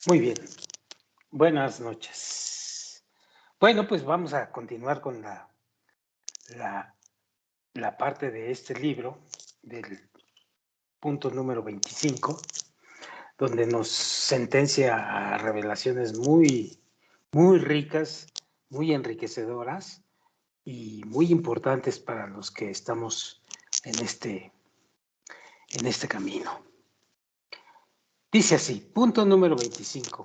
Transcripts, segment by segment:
Muy bien, buenas noches. Bueno, pues vamos a continuar con la, la parte de este libro, del punto número 25, donde nos sentencia a revelaciones muy ricas, muy enriquecedoras y muy importantes para los que estamos en este camino. Dice así, punto número 25.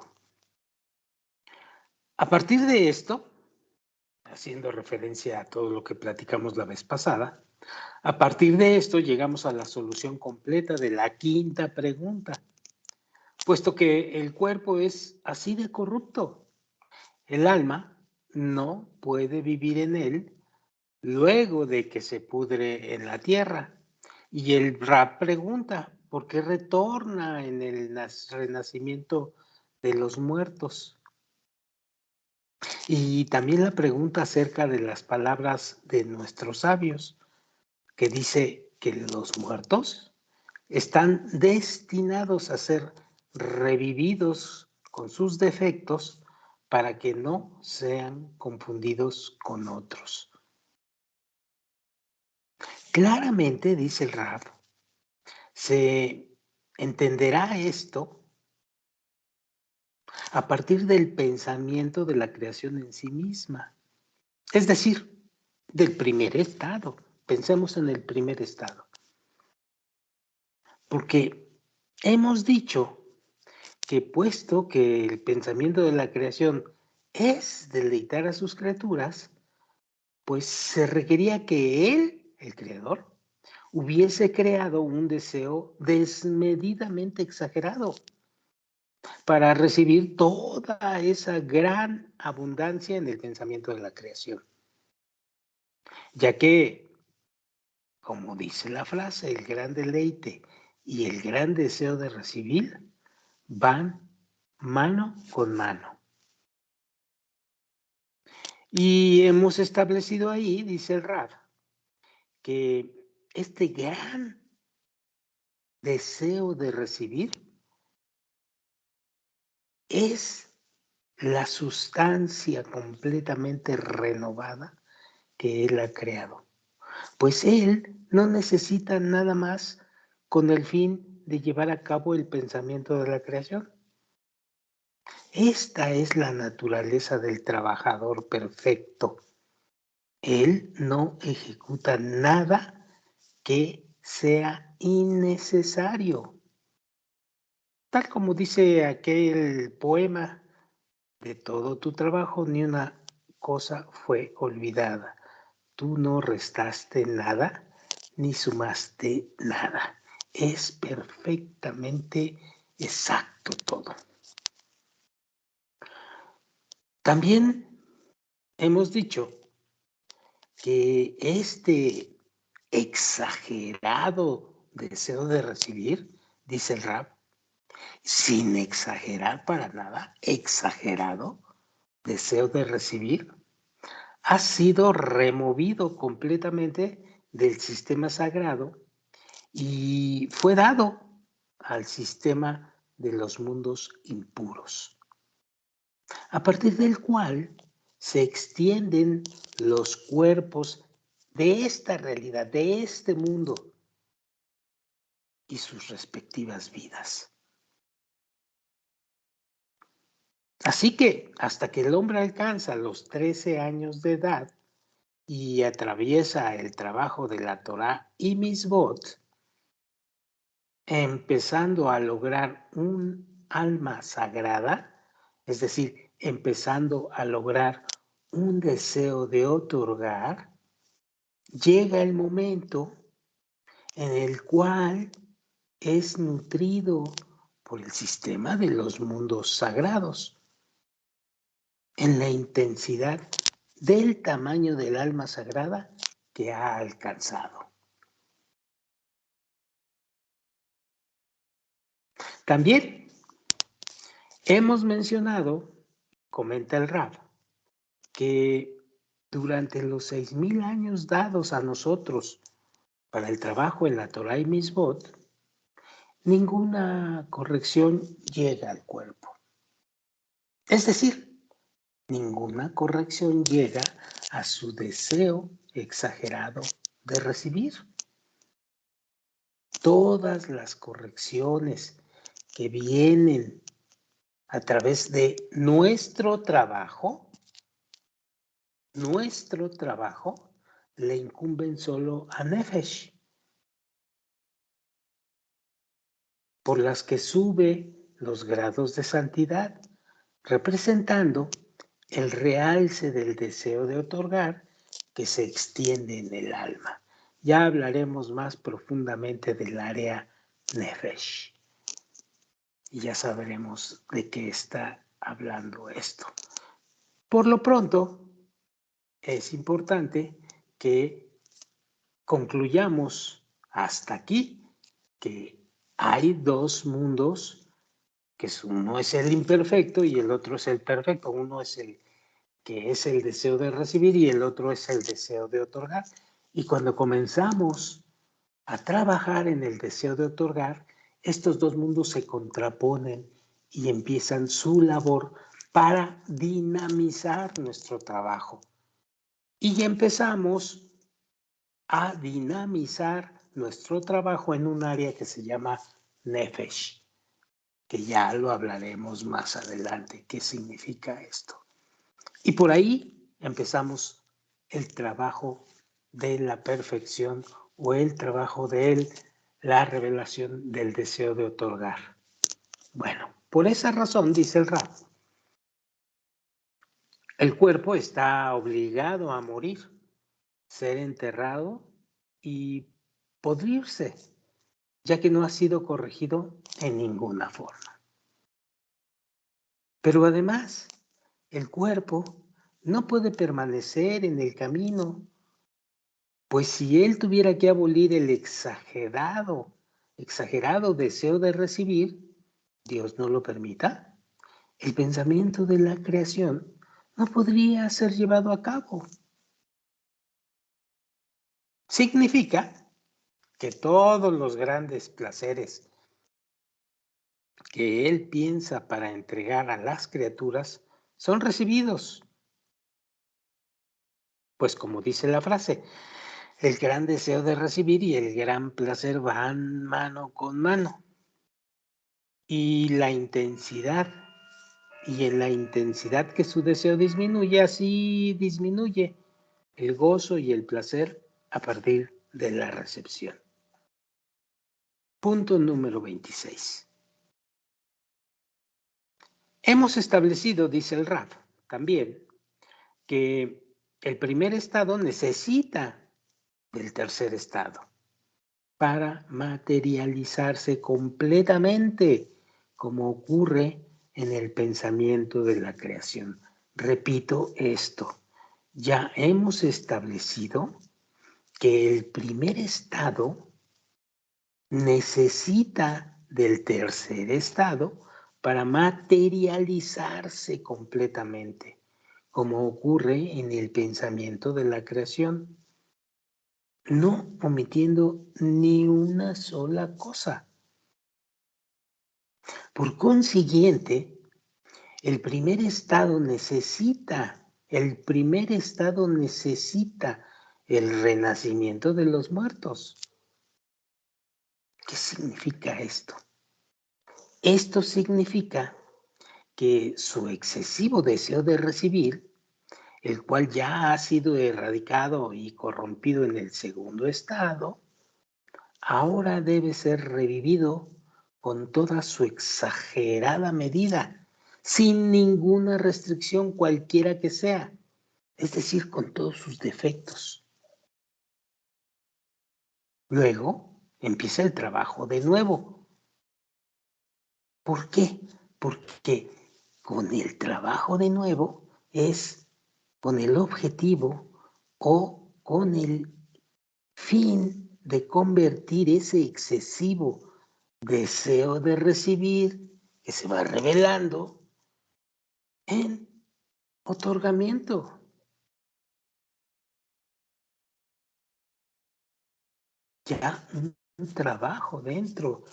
A partir de esto, haciendo referencia a todo lo que platicamos la vez pasada, a partir de esto llegamos a la solución completa de la quinta pregunta, puesto que el cuerpo es así de corrupto. El alma no puede vivir en él luego de que se pudre en la tierra. Y el Rab pregunta, ¿por qué retorna en el renacimiento de los muertos? Y también la pregunta acerca de las palabras de nuestros sabios, que dice que los muertos están destinados a ser revividos con sus defectos para que no sean confundidos con otros. Claramente, dice el Rab, se entenderá esto a partir del pensamiento de la creación en sí misma, es decir, del primer estado. Pensemos en el primer estado, porque hemos dicho que puesto que el pensamiento de la creación es deleitar a sus criaturas, pues se requería que él, el creador, hubiese creado un deseo desmedidamente exagerado para recibir toda esa gran abundancia en el pensamiento de la creación. Ya que, como dice la frase, el gran deleite y el gran deseo de recibir van mano con mano. Y hemos establecido ahí, dice el Rab, que este gran deseo de recibir es la sustancia completamente renovada que Él ha creado. Pues Él no necesita nada más con el fin de llevar a cabo el pensamiento de la creación. Esta es la naturaleza del trabajador perfecto. Él no ejecuta nada que sea innecesario. Tal como dice aquel poema, de todo tu trabajo ni una cosa fue olvidada. Tú no restaste nada ni sumaste nada. Es perfectamente exacto todo. También hemos dicho que este exagerado deseo de recibir, dice el Rab, sin exagerar para nada, exagerado deseo de recibir, ha sido removido completamente del sistema sagrado y fue dado al sistema de los mundos impuros, a partir del cual se extienden los cuerpos de esta realidad, de este mundo y sus respectivas vidas. Así que hasta que el hombre alcanza los 13 años de edad y atraviesa el trabajo de la Torá y Misbot, empezando a lograr un alma sagrada, es decir, empezando a lograr un deseo de otorgar, llega el momento en el cual es nutrido por el sistema de los mundos sagrados, en la intensidad del tamaño del alma sagrada que ha alcanzado. También hemos mencionado, comenta el Rab, que durante los 6,000 años dados a nosotros para el trabajo en la Torah y Misbot, ninguna corrección llega al cuerpo. Es decir, ninguna corrección llega a su deseo exagerado de recibir. Todas las correcciones que vienen a través de nuestro trabajo le incumben solo a Nefesh, por las que sube los grados de santidad, representando el realce del deseo de otorgar que se extiende en el alma. Ya hablaremos más profundamente del área Nefesh y ya sabremos de qué está hablando esto. Por lo pronto, es importante que concluyamos hasta aquí que hay dos mundos, que uno es el imperfecto y el otro es el perfecto. Uno es el que es el deseo de recibir y el otro es el deseo de otorgar. Y cuando comenzamos a trabajar en el deseo de otorgar, estos dos mundos se contraponen y empiezan su labor para dinamizar nuestro trabajo. Y empezamos a dinamizar nuestro trabajo en un área que se llama Nefesh, que ya lo hablaremos más adelante, qué significa esto. Y por ahí empezamos el trabajo de la perfección o el trabajo de la revelación del deseo de otorgar. Bueno, por esa razón, dice el Rab, el cuerpo está obligado a morir, ser enterrado y podrirse, ya que no ha sido corregido en ninguna forma. Pero además, el cuerpo no puede permanecer en el camino, pues si él tuviera que abolir el exagerado deseo de recibir, Dios no lo permita, el pensamiento de la creación no podría ser llevado a cabo. Significa que todos los grandes placeres que él piensa para entregar a las criaturas son recibidos. Pues como dice la frase, el gran deseo de recibir y el gran placer van mano con mano. Y en la intensidad que su deseo disminuye, así disminuye el gozo y el placer a partir de la recepción. Punto número 26. Hemos establecido, dice el Rab, también, que el primer estado necesita del tercer estado para materializarse completamente, como ocurre en el pensamiento de la creación. Repito esto, ya hemos establecido que el primer estado necesita del tercer estado para materializarse completamente, como ocurre en el pensamiento de la creación, no omitiendo ni una sola cosa. Por consiguiente, el primer estado necesita el renacimiento de los muertos. ¿Qué significa esto? Esto significa que su excesivo deseo de recibir, el cual ya ha sido erradicado y corrompido en el segundo estado, ahora debe ser revivido con toda su exagerada medida, sin ninguna restricción cualquiera que sea, es decir, con todos sus defectos. Luego empieza el trabajo de nuevo. ¿Por qué? Porque con el trabajo de nuevo es con el objetivo o con el fin de convertir ese excesivo deseo de recibir que se va revelando en otorgamiento. Ya un trabajo dentro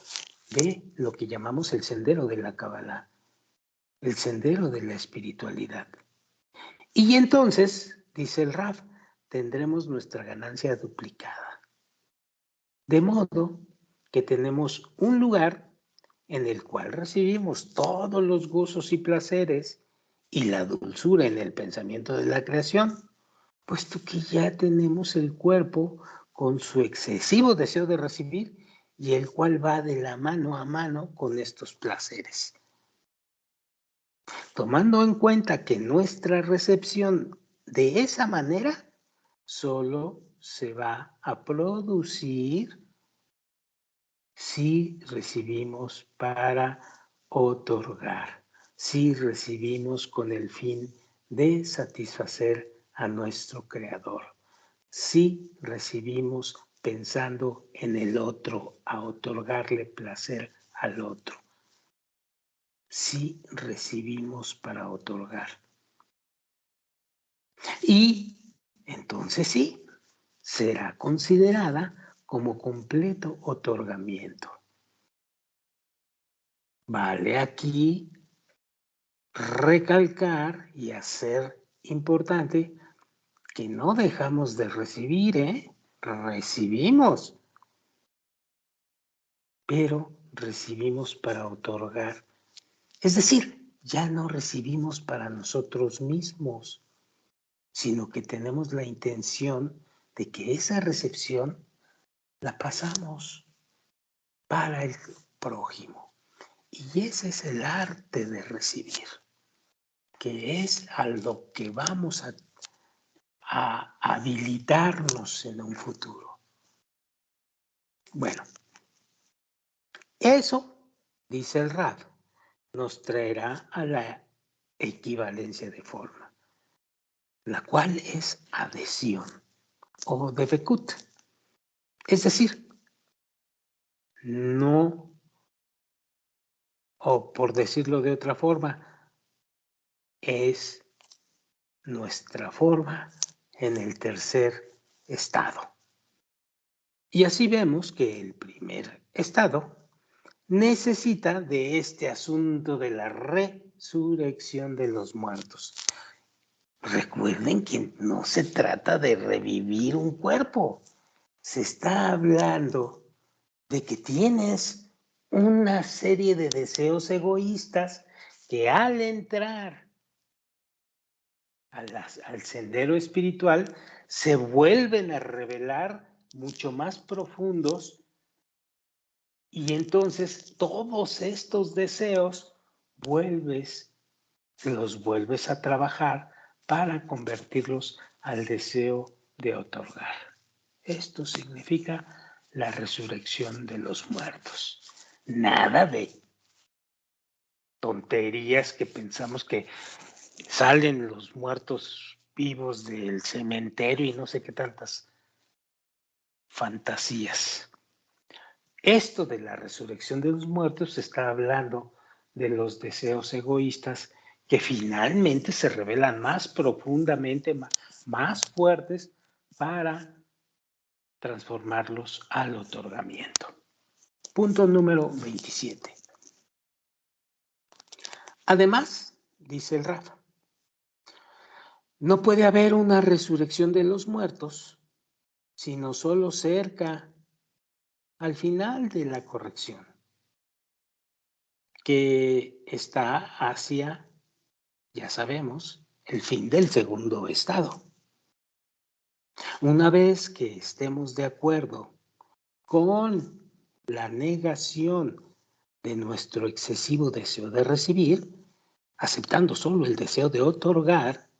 de lo que llamamos el sendero de la Kabbalah. el sendero de la espiritualidad. Y entonces, dice el Raf, tendremos nuestra ganancia duplicada. De modo que tenemos un lugar en el cual recibimos todos los gozos y placeres y la dulzura en el pensamiento de la creación, puesto que ya tenemos el cuerpo con su excesivo deseo de recibir y el cual va de la mano a mano con estos placeres. Tomando en cuenta que nuestra recepción de esa manera solo se va a producir si recibimos para otorgar, si recibimos con el fin de satisfacer a nuestro Creador, si recibimos pensando en el otro, a otorgarle placer al otro, si recibimos para otorgar. Y entonces sí, será considerada como completo otorgamiento. Vale aquí recalcar y hacer importante que no dejamos de recibir, recibimos, pero recibimos para otorgar. Es decir, ya no recibimos para nosotros mismos, sino que tenemos la intención de que esa recepción la pasamos para el prójimo. Y ese es el arte de recibir, que es a lo que vamos a habilitarnos en un futuro. Bueno, eso, dice el Rab, nos traerá a la equivalencia de forma, la cual es adhesión o debekut. Es decir, no, o por decirlo de otra forma, es nuestra forma en el tercer estado. Y así vemos que el primer estado necesita de este asunto de la resurrección de los muertos. Recuerden que no se trata de revivir un cuerpo. Se está hablando de que tienes una serie de deseos egoístas que al entrar al sendero espiritual se vuelven a revelar mucho más profundos. Y entonces todos estos deseos los vuelves a trabajar para convertirlos al deseo de otorgar. Esto significa la resurrección de los muertos. Nada de tonterías que pensamos que salen los muertos vivos del cementerio y no sé qué tantas fantasías. Esto de la resurrección de los muertos está hablando de los deseos egoístas que finalmente se revelan más profundamente, más fuertes para transformarlos al otorgamiento. Punto número 27. Además, dice el Rafa, no puede haber una resurrección de los muertos, sino solo cerca al final de la corrección, que está hacia, ya sabemos, el fin del segundo estado. Una vez que estemos de acuerdo con la negación de nuestro excesivo deseo de recibir, aceptando solo el deseo de otorgar,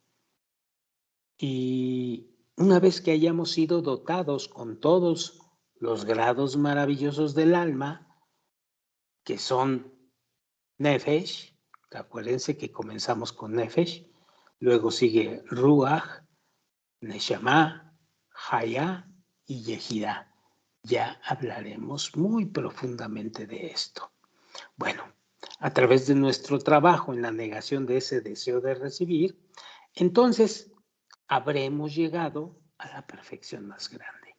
y una vez que hayamos sido dotados con todos los grados maravillosos del alma, que son Nefesh, acuérdense que comenzamos con Nefesh, luego sigue Ruach, Neshama, Hayá y Yehidá. Ya hablaremos muy profundamente de esto. Bueno, a través de nuestro trabajo en la negación de ese deseo de recibir, entonces habremos llegado a la perfección más grande.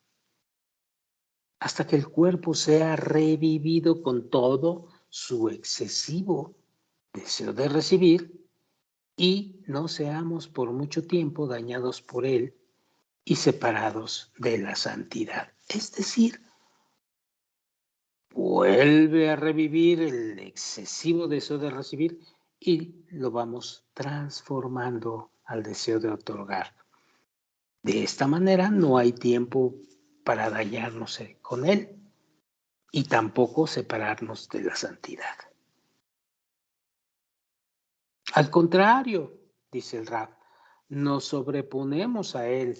Hasta que el cuerpo sea revivido con todo su excesivo deseo de recibir, y no seamos por mucho tiempo dañados por él y separados de la santidad. Es decir, vuelve a revivir el excesivo deseo de recibir y lo vamos transformando al deseo de otorgar. De esta manera no hay tiempo para dañarnos con él y tampoco separarnos de la santidad. Al contrario, dice el Rab, nos sobreponemos a él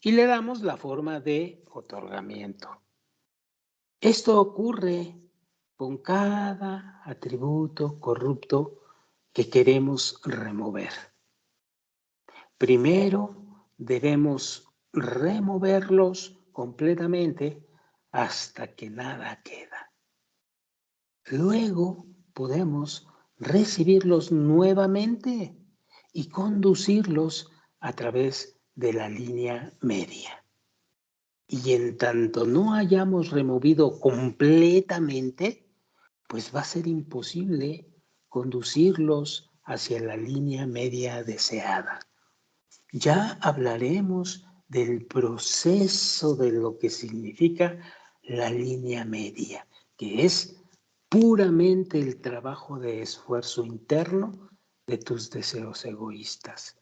y le damos la forma de otorgamiento. Esto ocurre con cada atributo corrupto que queremos remover. Primero debemos removerlos completamente hasta que nada queda. Luego podemos recibirlos nuevamente y conducirlos a través de la línea media. Y en tanto no hayamos removido completamente, pues va a ser imposible conducirlos hacia la línea media deseada. Ya hablaremos del proceso de lo que significa la línea media, que es puramente el trabajo de esfuerzo interno de tus deseos egoístas.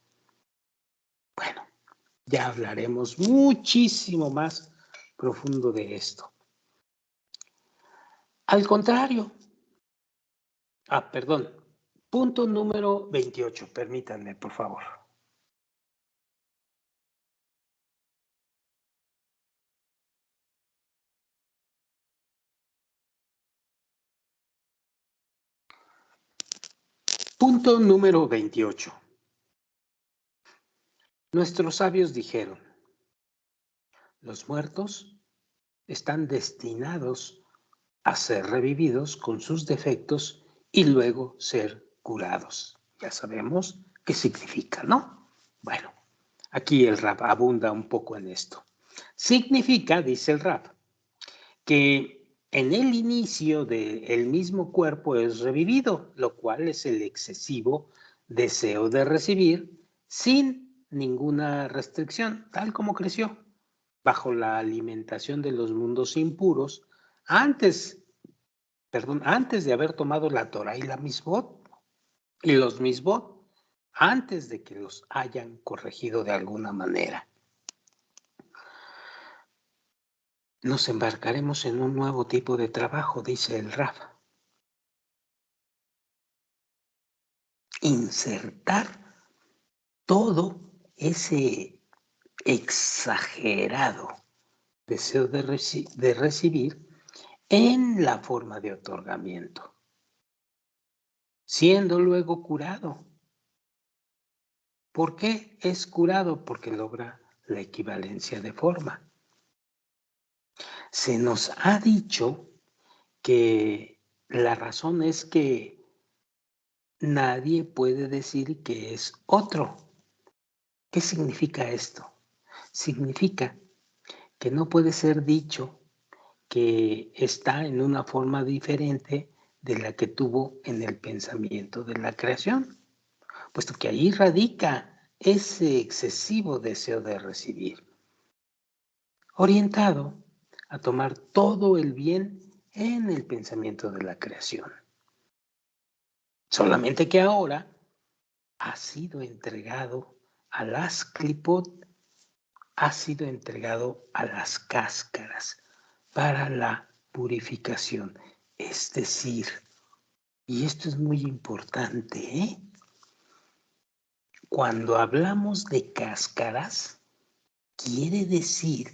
Bueno, ya hablaremos muchísimo más profundo de esto. Al contrario, punto número 28, permítanme, por favor. Punto número 28. Nuestros sabios dijeron, los muertos están destinados a ser revividos con sus defectos y luego ser curados. Ya sabemos qué significa, ¿no? Bueno, aquí el Rab abunda un poco en esto. Significa, dice el Rab, que en el inicio del mismo cuerpo es revivido, lo cual es el excesivo deseo de recibir sin ninguna restricción, tal como creció, bajo la alimentación de los mundos impuros, antes de haber tomado la Torah y la Misbot, y los Misbot, antes de que los hayan corregido de alguna manera. Nos embarcaremos en un nuevo tipo de trabajo, dice el Rab. Insertar todo ese exagerado deseo de recibir en la forma de otorgamiento, siendo luego curado. ¿Por qué es curado? Porque logra la equivalencia de forma. Se nos ha dicho que la razón es que nadie puede decir que es otro. ¿Qué significa esto? Significa que no puede ser dicho que está en una forma diferente de la que tuvo en el pensamiento de la creación, puesto que ahí radica ese excesivo deseo de recibir, orientado a tomar todo el bien en el pensamiento de la creación. Solamente que ahora ha sido entregado a las clipot, ha sido entregado a las cáscaras para la purificación. Es decir, y esto es muy importante, ¿eh? Cuando hablamos de cáscaras, quiere decir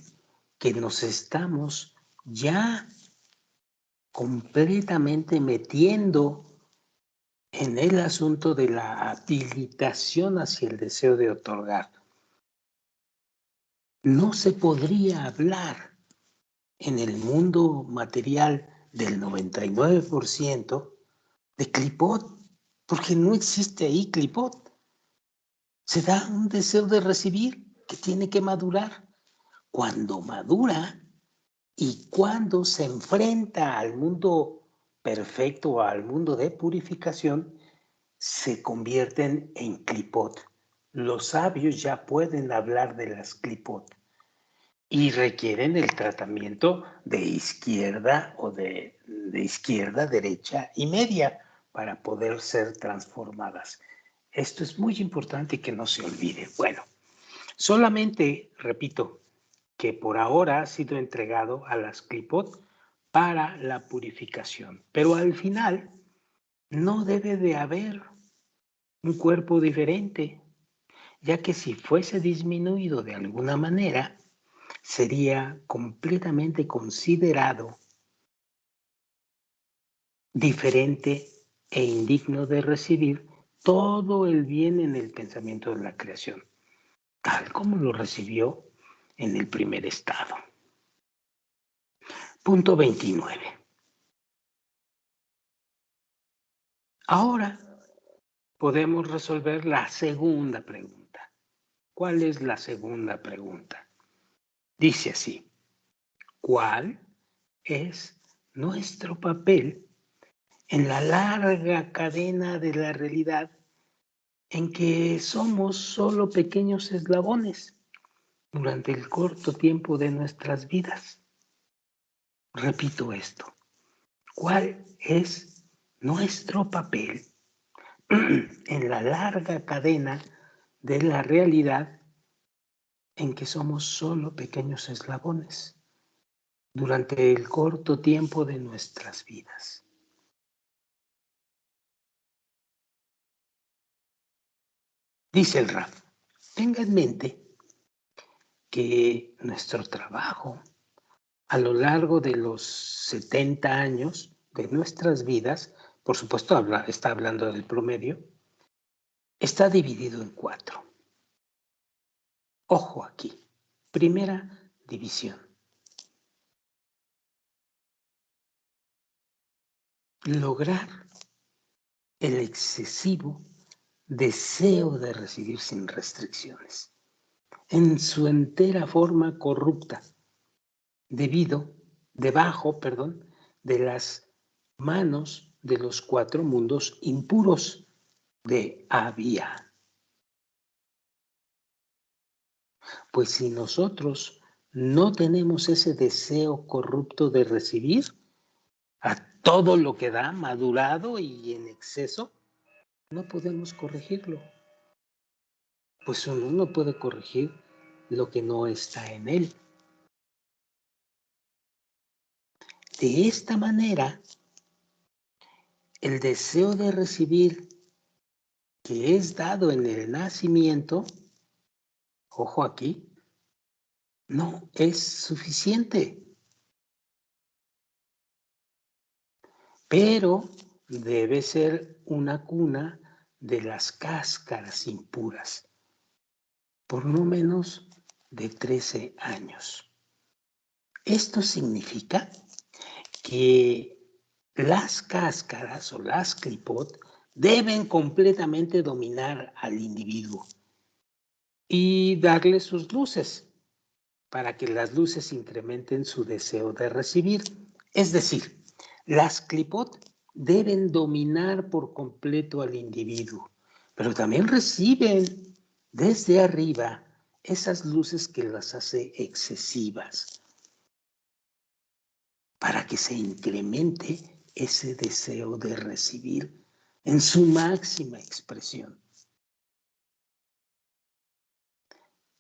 que nos estamos ya completamente metiendo en el asunto de la habilitación hacia el deseo de otorgar. No se podría hablar en el mundo material del 99% de clipot, porque no existe ahí clipot. Se da un deseo de recibir que tiene que madurar. Cuando madura y cuando se enfrenta al mundo perfecto al mundo de purificación, se convierten en clipot. Los sabios ya pueden hablar de las clipot y requieren el tratamiento de izquierda o de izquierda, derecha y media para poder ser transformadas. Esto es muy importante y que no se olvide. Bueno, solamente, repito, que por ahora ha sido entregado a las clipot para la purificación, pero al final no debe de haber un cuerpo diferente, ya que si fuese disminuido de alguna manera, sería completamente considerado diferente e indigno de recibir todo el bien en el pensamiento de la creación, tal como lo recibió en el primer estado. Punto 29. Ahora podemos resolver la segunda pregunta. ¿Cuál es la segunda pregunta? Dice así: ¿cuál es nuestro papel en la larga cadena de la realidad en que somos solo pequeños eslabones durante el corto tiempo de nuestras vidas? Repito esto: ¿cuál es nuestro papel en la larga cadena de la realidad en que somos solo pequeños eslabones durante el corto tiempo de nuestras vidas? Dice el Raf: tenga en mente que nuestro trabajo a lo largo de los 70 años de nuestras vidas, por supuesto está hablando del promedio, está dividido en 4. Ojo aquí. Primera división: lograr el excesivo deseo de recibir sin restricciones, en su entera forma corrupta, debajo de las manos de los 4 mundos impuros de Abia. Pues si nosotros no tenemos ese deseo corrupto de recibir a todo lo que da, madurado y en exceso, no podemos corregirlo. Pues uno no puede corregir lo que no está en él. De esta manera, el deseo de recibir que es dado en el nacimiento, ojo aquí, no es suficiente, pero debe ser una cuna de las cáscaras impuras, por no menos de 13 años. Esto significa que las cáscaras o las clipot deben completamente dominar al individuo y darle sus luces para que las luces incrementen su deseo de recibir. Es decir, las clipot deben dominar por completo al individuo, pero también reciben desde arriba esas luces que las hace excesivas para que se incremente ese deseo de recibir en su máxima expresión.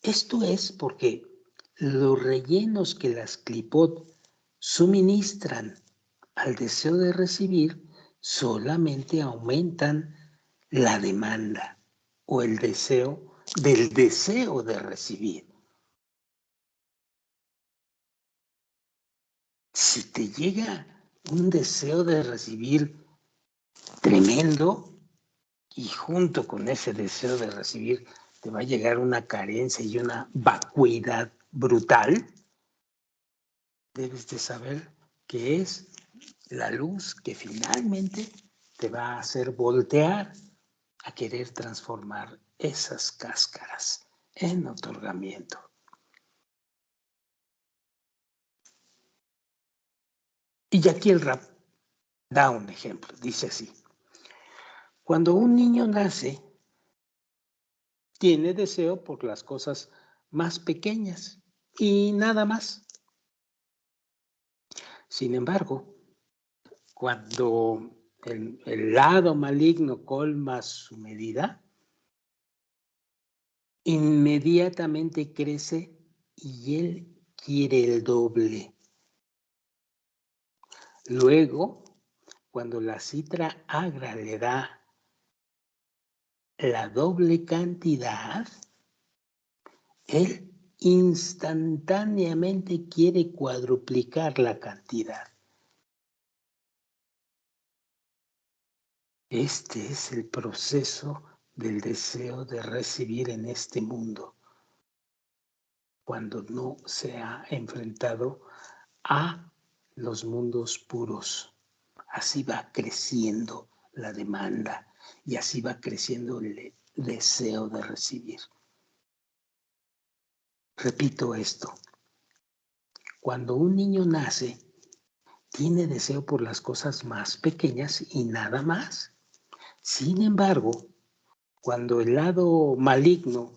Esto es porque los rellenos que las clipot suministran al deseo de recibir solamente aumentan la demanda o el deseo del deseo de recibir. Si te llega un deseo de recibir tremendo y junto con ese deseo de recibir te va a llegar una carencia y una vacuidad brutal, debes de saber que es la luz que finalmente te va a hacer voltear a querer transformar esas cáscaras en otorgamiento. Y aquí el rap Da un ejemplo, dice así. Cuando un niño nace, tiene deseo por las cosas más pequeñas y nada más. Sin embargo, cuando el lado maligno colma su medida, inmediatamente crece y él quiere el doble. Luego, cuando la citra agra le da la doble cantidad, él instantáneamente quiere cuadruplicar la cantidad. Este es el proceso del deseo de recibir en este mundo, cuando no se ha enfrentado a los mundos puros. Así va creciendo la demanda y así va creciendo el deseo de recibir. Repito esto, cuando un niño nace, tiene deseo por las cosas más pequeñas y nada más. Sin embargo, cuando el lado maligno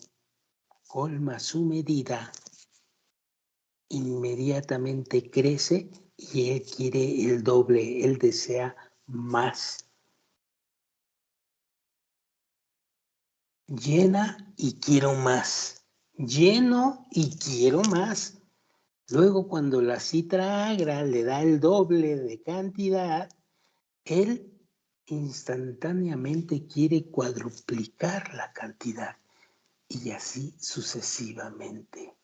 colma su medida, inmediatamente crece y él quiere el doble, él desea más. Llena y quiero más. Lleno y quiero más. Luego, cuando la citra agra le da el doble de cantidad, él instantáneamente quiere cuadruplicar la cantidad y así sucesivamente.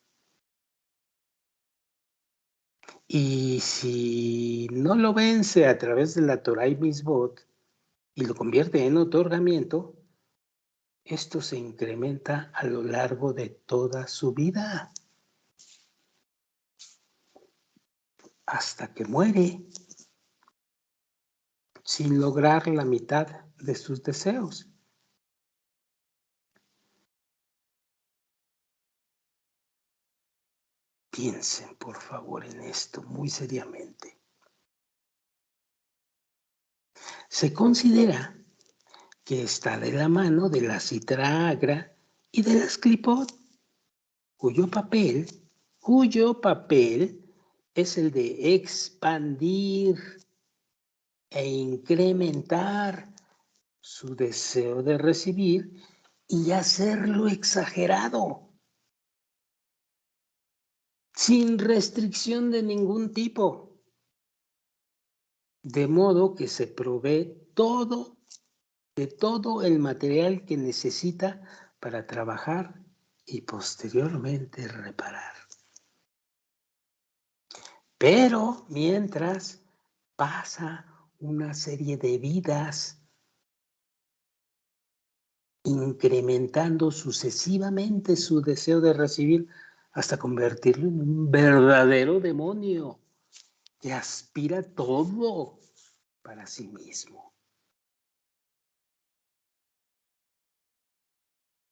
Y si no lo vence a través de la Torah y Misbot y lo convierte en otorgamiento, esto se incrementa a lo largo de toda su vida, hasta que muere, sin lograr la mitad de sus deseos. Piensen, por favor, en esto muy seriamente. Se considera que está de la mano de la citra agra y de las clipot, cuyo papel es el de expandir e incrementar su deseo de recibir y hacerlo exagerado, sin restricción de ningún tipo, de modo que se provee de todo el material que necesita para trabajar y posteriormente reparar. Pero mientras pasa una serie de vidas incrementando sucesivamente su deseo de recibir hasta convertirlo en un verdadero demonio que aspira todo para sí mismo,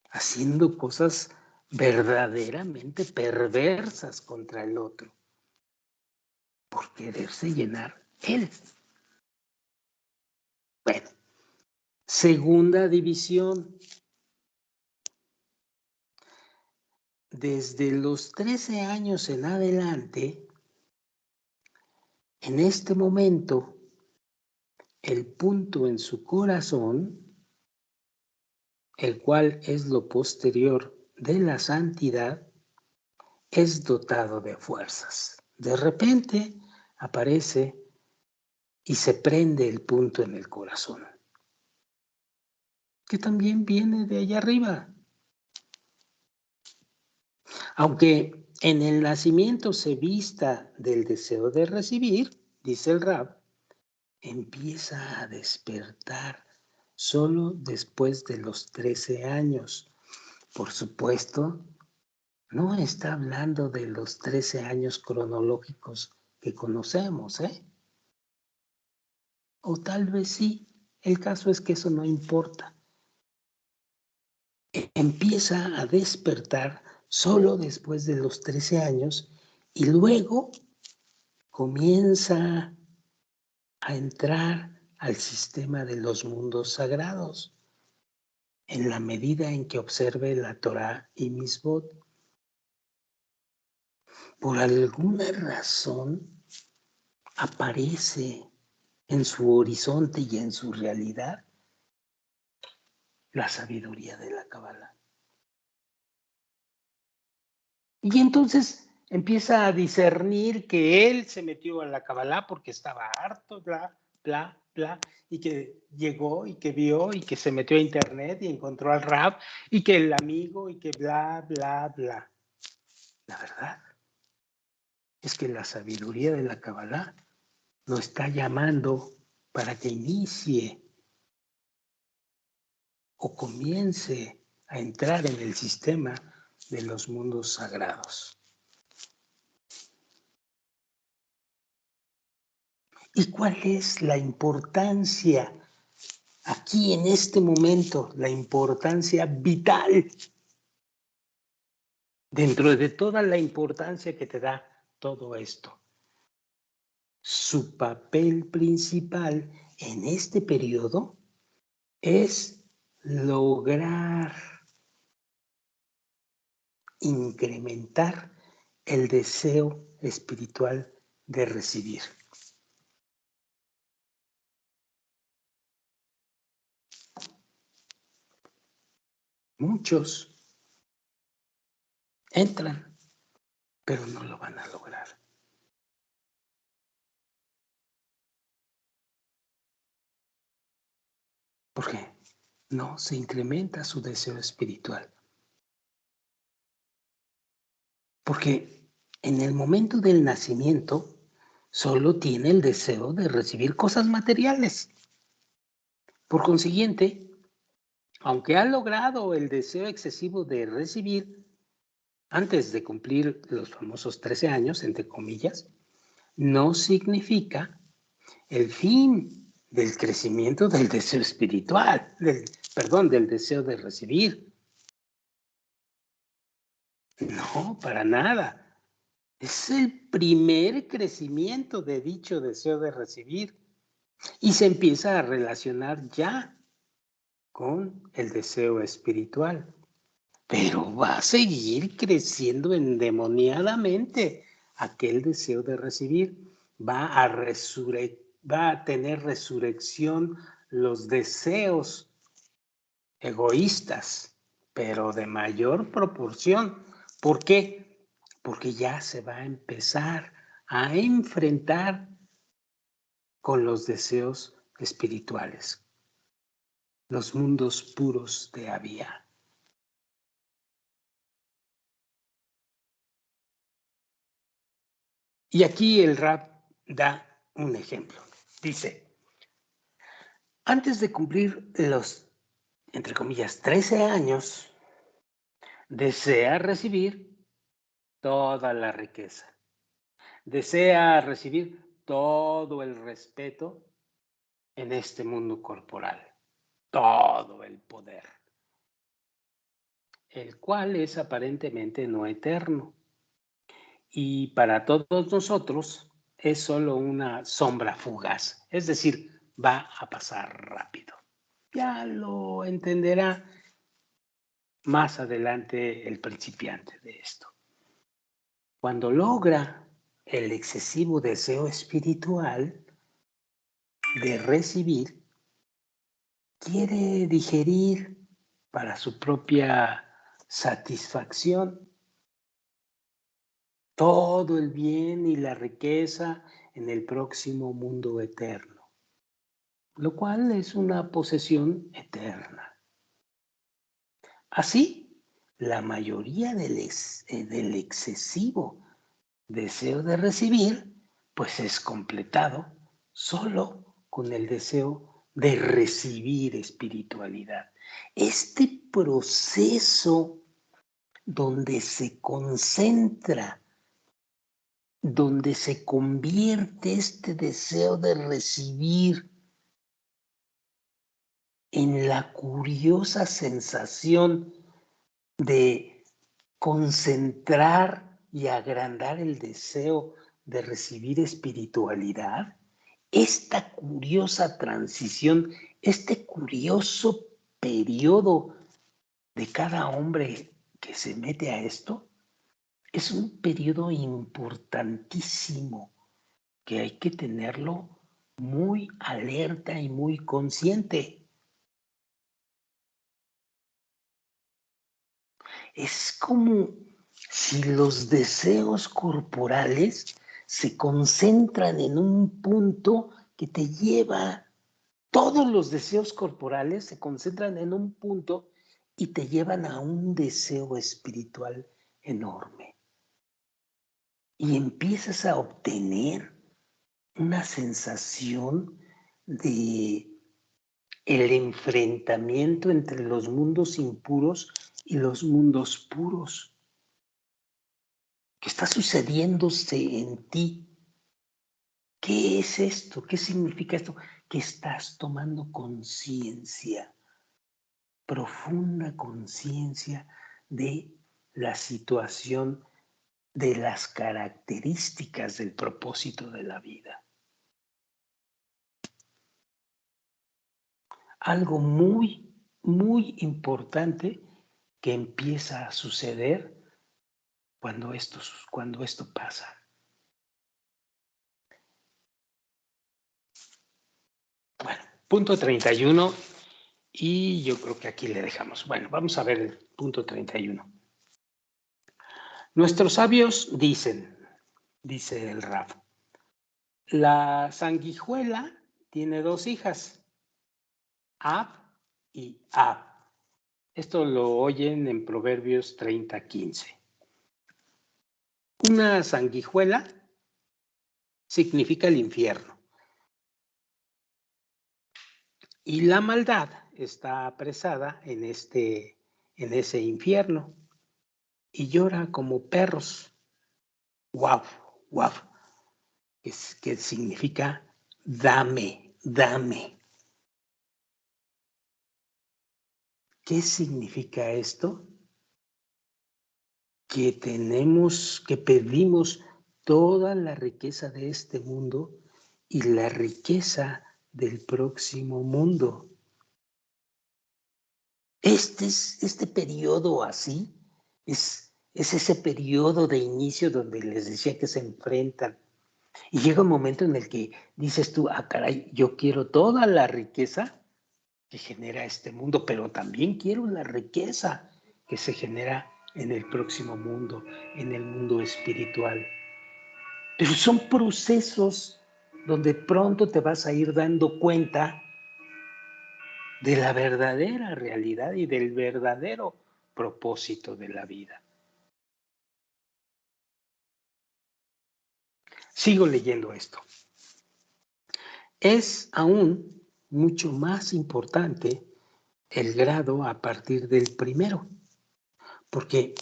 haciendo cosas verdaderamente perversas contra el otro, por quererse llenar él. Bueno, segunda división. Desde los 13 años en adelante, en este momento, el punto en su corazón, el cual es lo posterior de la santidad, es dotado de fuerzas. De repente aparece y se prende el punto en el corazón, que también viene de allá arriba. Aunque en el nacimiento se vista del deseo de recibir, dice el Rab, empieza a despertar solo después de los 13 años. Por supuesto, no está hablando de los 13 años cronológicos que conocemos, ¿eh? O tal vez sí. El caso es que eso no importa. Empieza a despertar solo después de los 13 años y luego comienza a entrar al sistema de los mundos sagrados, en la medida en que observe la Torá y Misbot. Por alguna razón aparece en su horizonte y en su realidad la sabiduría de la Cábala. Y entonces empieza a discernir que él se metió a la Kabbalah porque estaba harto, bla, bla, bla, y que llegó y que vio y que se metió a internet y encontró al Rab y que el amigo y que bla, bla, bla. La verdad es que la sabiduría de la Kabbalah lo está llamando para que inicie o comience a entrar en el sistema de los mundos sagrados. ¿Y cuál es la importancia aquí en este momento, la importancia vital dentro de toda la importancia que te da todo esto? Su papel principal en este periodo es lograr incrementar el deseo espiritual de recibir. Muchos entran, pero no lo van a lograr. ¿Por qué? No se incrementa su deseo espiritual. Porque en el momento del nacimiento solo tiene el deseo de recibir cosas materiales. Por consiguiente, aunque ha logrado el deseo excesivo de recibir antes de cumplir los famosos 13 años, entre comillas, no significa el fin del crecimiento del deseo espiritual, del deseo de recibir. No, para nada. Es el primer crecimiento de dicho deseo de recibir y se empieza a relacionar ya con el deseo espiritual. Pero va a seguir creciendo endemoniadamente aquel deseo de recibir. Va a tener resurrección los deseos egoístas, pero de mayor proporción. ¿Por qué? Porque ya se va a empezar a enfrentar con los deseos espirituales, los mundos puros de Abía. Y aquí el Rab da un ejemplo. Dice, antes de cumplir los, entre comillas, 13 años, desea recibir toda la riqueza. Desea recibir todo el respeto en este mundo corporal, todo el poder, el cual es aparentemente no eterno. Y para todos nosotros es solo una sombra fugaz, es decir, va a pasar rápido. Ya lo entenderá más adelante el principiante de esto. Cuando logra el excesivo deseo espiritual de recibir, quiere digerir para su propia satisfacción todo el bien y la riqueza en el próximo mundo eterno, lo cual es una posesión eterna. Así, la mayoría del excesivo deseo de recibir, pues es completado solo con el deseo de recibir espiritualidad. Este proceso donde se concentra, donde se convierte este deseo de recibir en la curiosa sensación de concentrar y agrandar el deseo de recibir espiritualidad, esta curiosa transición, este curioso periodo de cada hombre que se mete a esto, es un periodo importantísimo que hay que tenerlo muy alerta y muy consciente. Es como si los deseos corporales se concentran en un punto que te lleva, todos los deseos corporales se concentran en un punto y te llevan a un deseo espiritual enorme. Y empiezas a obtener una sensación de el enfrentamiento entre los mundos impuros y los mundos puros. ¿Qué está sucediéndose en ti? ¿Qué es esto? ¿Qué significa esto? Que estás tomando conciencia, profunda conciencia de la situación, de las características del propósito de la vida. Algo muy, muy importante que empieza a suceder cuando esto pasa. Bueno, punto 31 y yo creo que aquí le dejamos. Bueno, vamos a ver el punto 31. Nuestros sabios dicen, dice el Raf, la sanguijuela tiene dos hijas, Ab y Ab. Esto lo oyen en Proverbios 30:15. Una sanguijuela significa el infierno y la maldad está apresada en ese infierno y llora como perros. Guau, guau, que significa dame, dame. ¿Qué significa esto? Que pedimos toda la riqueza de este mundo y la riqueza del próximo mundo. Este periodo así es ese periodo de inicio donde les decía que se enfrentan. Y llega un momento en el que dices tú, caray, yo quiero toda la riqueza que genera este mundo, pero también quiero la riqueza que se genera en el próximo mundo, en el mundo espiritual. Pero son procesos donde pronto te vas a ir dando cuenta de la verdadera realidad y del verdadero propósito de la vida. Sigo leyendo esto. Es aún mucho más importante el grado a partir del primero, porque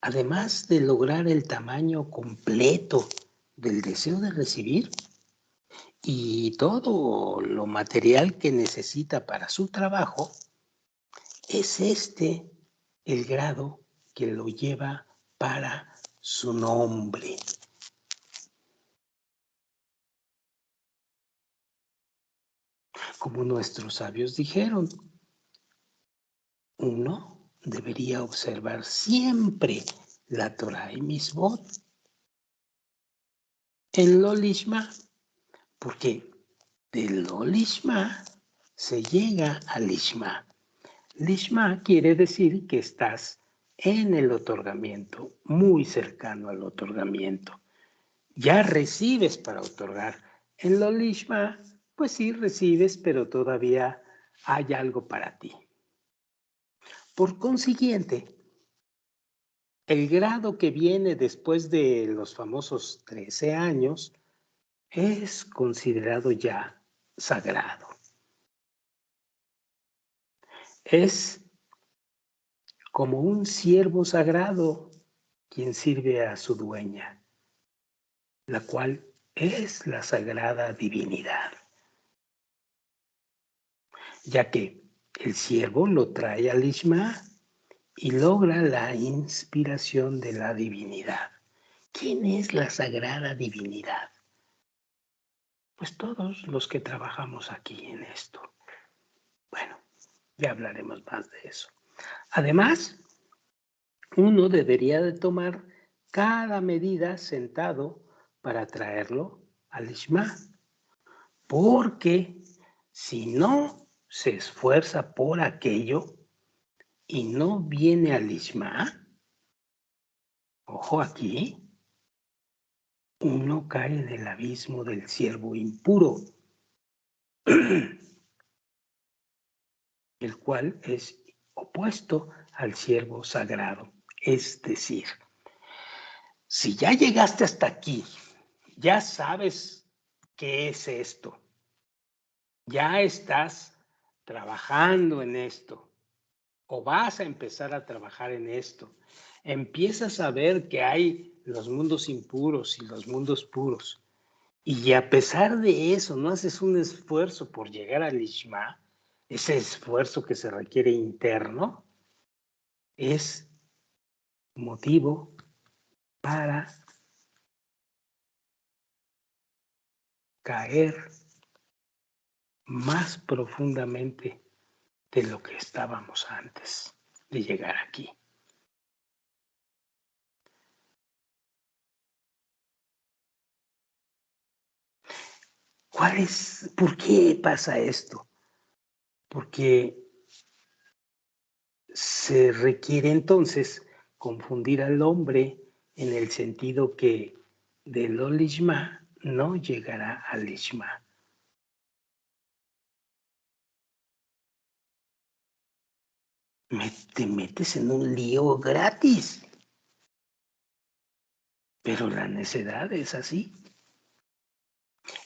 además de lograr el tamaño completo del deseo de recibir y todo lo material que necesita para su trabajo, es este el grado que lo lleva para su nombre. Como nuestros sabios dijeron, uno debería observar siempre la Torah y Misbot en lo lishma, porque de lo lishma se llega al lishma. Lishma quiere decir que estás en el otorgamiento, muy cercano al otorgamiento. Ya recibes para otorgar. En lo lishma, pues sí recibes, pero todavía hay algo para ti. Por consiguiente, el grado que viene después de los famosos 13 años es considerado ya sagrado. Es como un siervo sagrado quien sirve a su dueña, la cual es la sagrada divinidad, ya que el siervo lo trae al Ishma y logra la inspiración de la divinidad. ¿Quién es la sagrada divinidad? pues todos los que trabajamos aquí en esto. Bueno, ya hablaremos más de eso. Además, uno debería de tomar cada medida sentado para traerlo al Ishma, porque si no se esfuerza por aquello y no viene al Ishma, ojo aquí, uno cae en el abismo del siervo impuro, el cual es opuesto al siervo sagrado. Es decir, si ya llegaste hasta aquí, ya sabes qué es esto, ya estás trabajando en esto o vas a empezar a trabajar en esto, empiezas a ver que hay los mundos impuros y los mundos puros, y a pesar de eso no haces un esfuerzo por llegar al Ishma, ese esfuerzo que se requiere interno, es motivo para caer más profundamente de lo que estábamos antes de llegar aquí. ¿Por qué pasa esto? Porque se requiere entonces confundir al hombre en el sentido que del Olishma no llegará al Ishma. Te metes en un lío gratis, pero la necedad es así.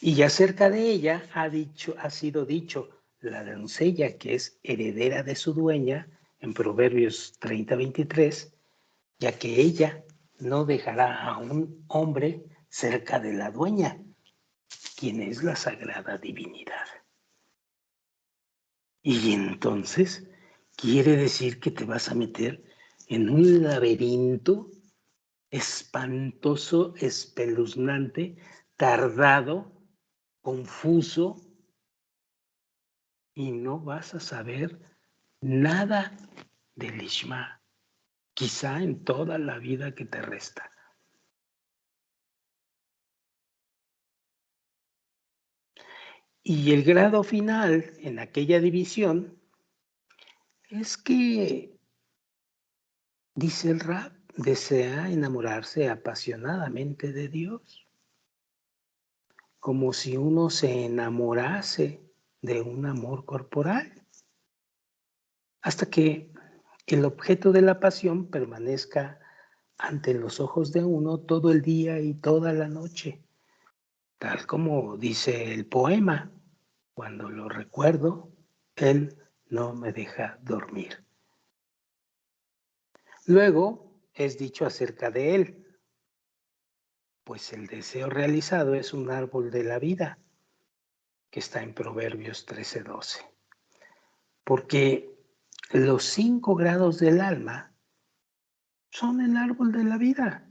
Y acerca de ella ha sido dicho, la doncella que es heredera de su dueña, en Proverbios 30:23, ya que ella no dejará a un hombre cerca de la dueña, quien es la sagrada divinidad. Y entonces quiere decir que te vas a meter en un laberinto espantoso, espeluznante, tardado, confuso, y no vas a saber nada del Ishma, quizá en toda la vida que te resta. Y el grado final en aquella división es que, dice el Rab, desea enamorarse apasionadamente de Dios, como si uno se enamorase de un amor corporal, hasta que el objeto de la pasión permanezca ante los ojos de uno todo el día y toda la noche, tal como dice el poema: cuando lo recuerdo, él no me deja dormir. Luego es dicho acerca de él, pues el deseo realizado es un árbol de la vida, que está en Proverbios 13:12. Porque los 5 grados del alma son el árbol de la vida.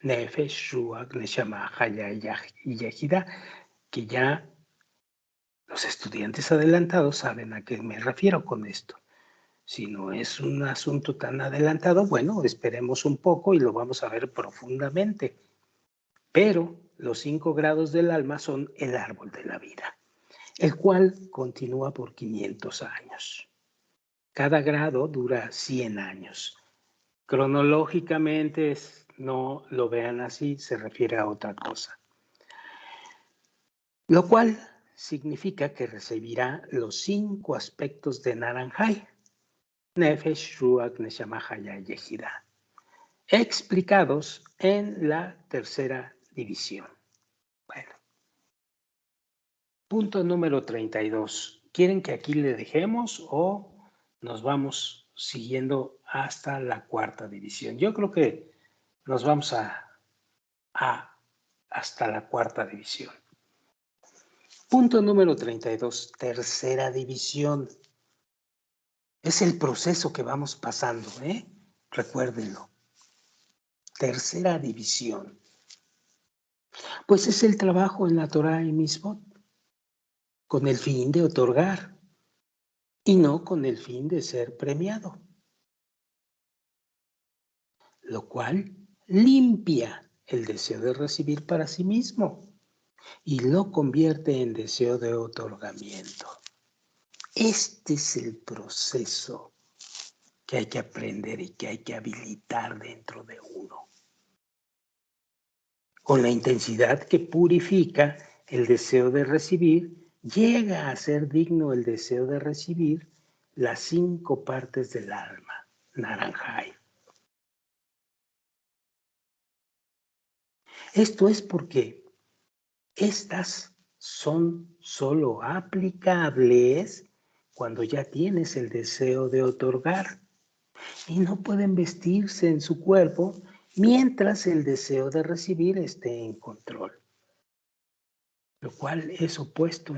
Nefesh, Ruach, Neshama, Haya y Yehida, que ya los estudiantes adelantados saben a qué me refiero con esto. Si no es un asunto tan adelantado, bueno, esperemos un poco y lo vamos a ver profundamente. Pero los 5 grados del alma son el árbol de la vida, el cual continúa por 500 años. Cada grado dura 100 años. Cronológicamente no lo vean así, se refiere a otra cosa. Lo cual significa que recibirá los 5 aspectos de Naranjai, Nefesh, Ruach, Neshama, Haya y Yehida, explicados en la tercera división. Bueno, punto número 32. ¿Quieren que aquí le dejemos o nos vamos siguiendo hasta la cuarta división? Yo creo que nos vamos hasta la cuarta división. Punto número 32, tercera división. Es el proceso que vamos pasando, ¿eh? Recuérdenlo. Tercera división. Pues es el trabajo en la Torah y Misbot, con el fin de otorgar y no con el fin de ser premiado, lo cual limpia el deseo de recibir para sí mismo y lo convierte en deseo de otorgamiento. Este es el proceso que hay que aprender y que hay que habilitar dentro de uno, con la intensidad que purifica el deseo de recibir. Llega a ser digno el deseo de recibir las 5 partes del alma, Naranjai. Esto es porque estas son solo aplicables cuando ya tienes el deseo de otorgar y no pueden vestirse en su cuerpo mientras el deseo de recibir esté en control, lo cual es opuesto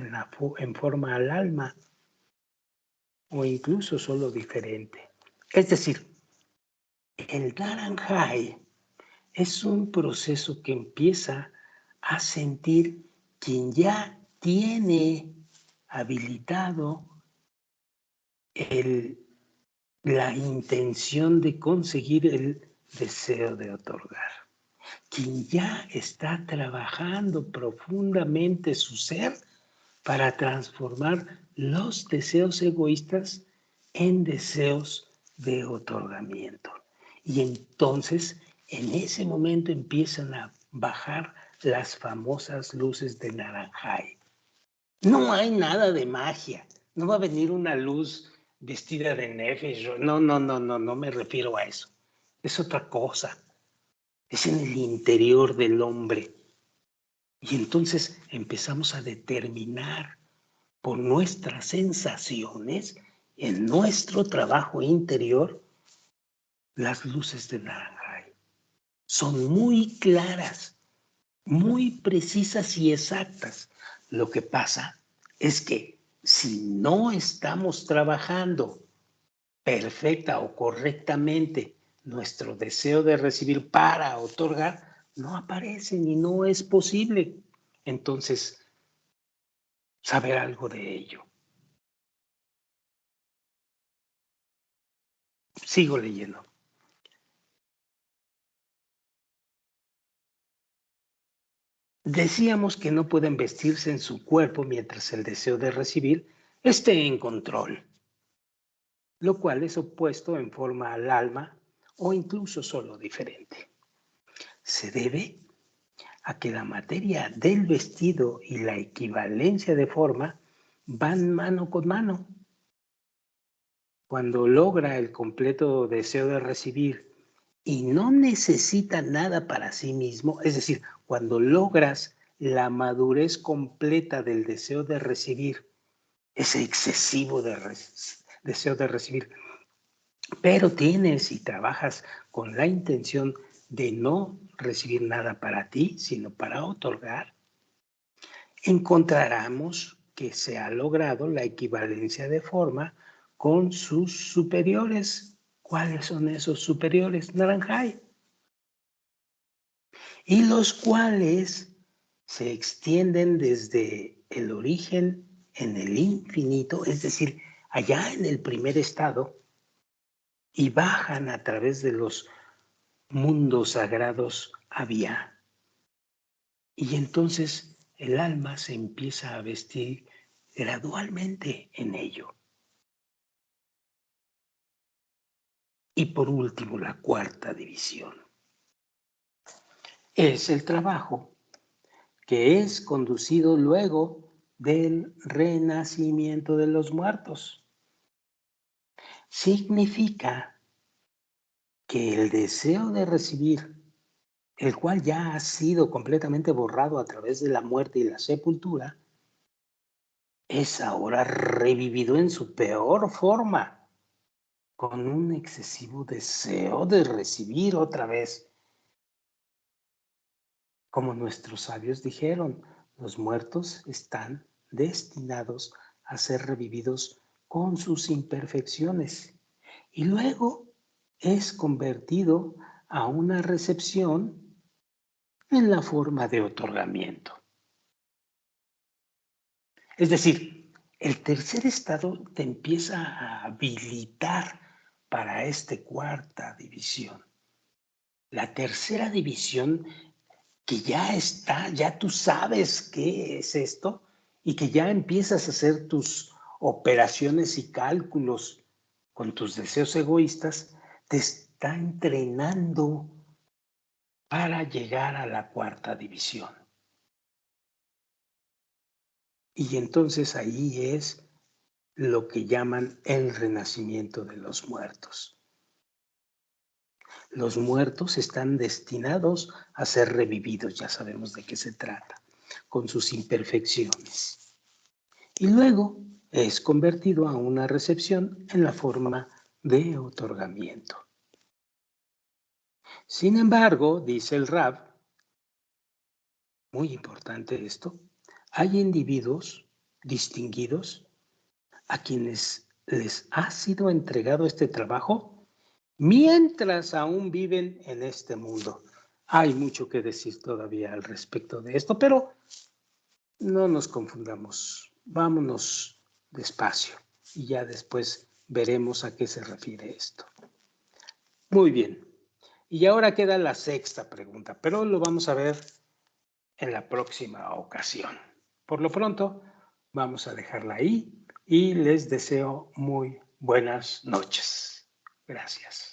en forma al alma o incluso solo diferente. Es decir, el Naranjai es un proceso que empieza a sentir quien ya tiene habilitado la intención de conseguir el deseo de otorgar. Quien ya está trabajando profundamente su ser para transformar los deseos egoístas en deseos de otorgamiento. Y entonces, en ese momento empiezan a bajar las famosas luces de Naranjai. No hay nada de magia. No va a venir una luz vestida de nefesh. No me refiero a eso. Es otra cosa. Es en el interior del hombre. Y entonces empezamos a determinar por nuestras sensaciones, en nuestro trabajo interior, las luces de Naranjai. Son muy claras, muy precisas y exactas. Lo que pasa es que si no estamos trabajando perfecta o correctamente nuestro deseo de recibir para otorgar, no aparecen y no es posible entonces saber algo de ello. Sigo leyendo. Decíamos que no pueden vestirse en su cuerpo mientras el deseo de recibir esté en control, lo cual es opuesto en forma al alma o incluso solo diferente. Se debe a que la materia del vestido y la equivalencia de forma van mano con mano. Cuando logra el completo deseo de recibir y no necesita nada para sí mismo, es decir, cuando logras la madurez completa del deseo de recibir, ese excesivo deseo de recibir, pero tienes y trabajas con la intención de no recibir nada para ti, sino para otorgar, encontraremos que se ha logrado la equivalencia de forma con sus superiores. ¿Cuáles son esos superiores? Naranjai. Y los cuales se extienden desde el origen en el infinito, es decir, allá en el primer estado, y bajan a través de los mundos sagrados Abia. Y entonces el alma se empieza a vestir gradualmente en ello. Y por último, la cuarta división. Es el trabajo que es conducido luego del renacimiento de los muertos. Significa que el deseo de recibir, el cual ya ha sido completamente borrado a través de la muerte y la sepultura, es ahora revivido en su peor forma, con un excesivo deseo de recibir otra vez. Como nuestros sabios dijeron, los muertos están destinados a ser revividos con sus imperfecciones y luego es convertido a una recepción en la forma de otorgamiento. Es decir, el tercer estado te empieza a habilitar para esta cuarta división. La tercera división que ya está, ya tú sabes qué es esto y que ya empiezas a hacer tus operaciones y cálculos con tus deseos egoístas, te está entrenando para llegar a la cuarta división. Y entonces ahí es lo que llaman el renacimiento de los muertos. Los muertos están destinados a ser revividos, ya sabemos de qué se trata, con sus imperfecciones. Y luego es convertido a una recepción en la forma de otorgamiento. Sin embargo, dice el Rab, muy importante esto, hay individuos distinguidos a quienes les ha sido entregado este trabajo mientras aún viven en este mundo. Hay mucho que decir todavía al respecto de esto, pero no nos confundamos. Vámonos despacio y ya después veremos a qué se refiere esto. Muy bien. Y ahora queda la sexta pregunta, pero lo vamos a ver en la próxima ocasión. Por lo pronto, vamos a dejarla ahí y les deseo muy buenas noches. Gracias.